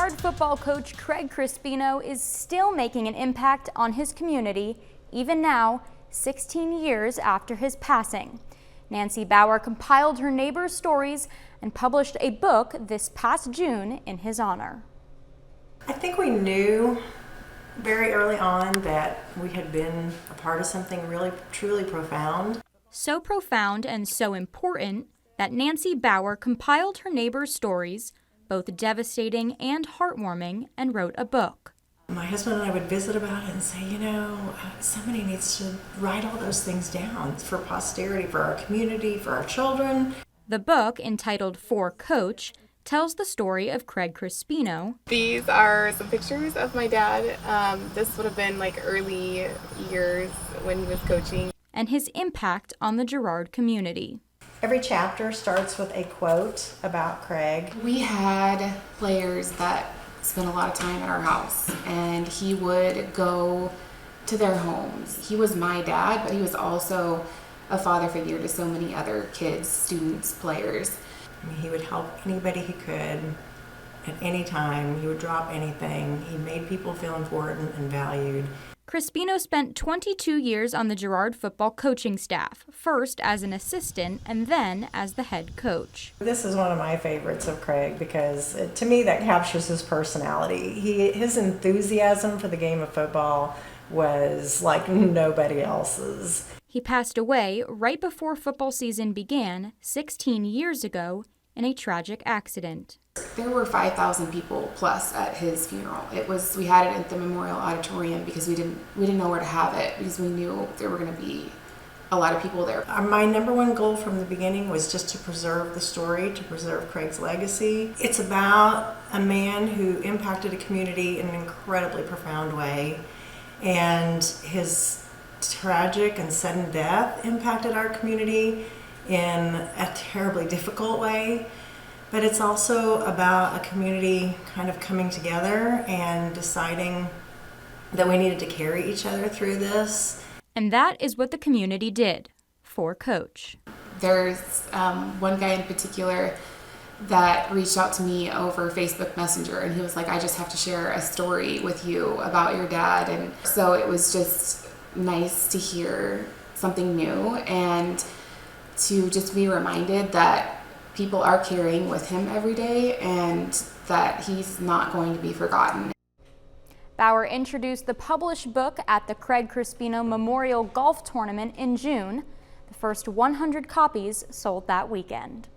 Girard football coach Craig Crespino is still making an impact on his community, even now, 16 years after his passing. Nancy Bauer compiled her neighbors' stories and published a book this past June in his honor. I think we knew very early on that we had been a part of something really, truly profound. So profound and so important that Nancy Bauer compiled her neighbors' stories, both devastating and heartwarming, and wrote a book. My husband and I would visit about it and say, somebody needs to write all those things down for posterity, for our community, for our children. The book, entitled For Coach, tells the story of Craig Crespino. These are some pictures of my dad. This would have been like early years when he was coaching. And his impact on the Girard community. Every chapter starts with a quote about Craig. We had players that spent a lot of time at our house, and he would go to their homes. He was my dad, but he was also a father figure to so many other kids, students, players. He would help anybody he could at any time. He would drop anything. He made people feel important and valued. Crespino spent 22 years on the Girard football coaching staff, first as an assistant and then as the head coach. This is one of my favorites of Craig because to me that captures his personality. His enthusiasm for the game of football was like nobody else's. He passed away right before football season began 16 years ago in a tragic accident. There were 5,000 people plus at his funeral. We had it at the Memorial Auditorium because we didn't know where to have it because we knew there were going to be a lot of people there. My number one goal from the beginning was just to preserve the story, to preserve Craig's legacy. It's about a man who impacted a community in an incredibly profound way, and his tragic and sudden death impacted our community in a terribly difficult way. But it's also about a community kind of coming together and deciding that we needed to carry each other through this. And that is what the community did for Coach. There's one guy in particular that reached out to me over Facebook Messenger, and he was like, I just have to share a story with you about your dad. And so it was just nice to hear something new and to just be reminded that people are carrying with him every day and that he's not going to be forgotten. Bauer introduced the published book at the Craig Crespino Memorial Golf Tournament in June. The first 100 copies sold that weekend.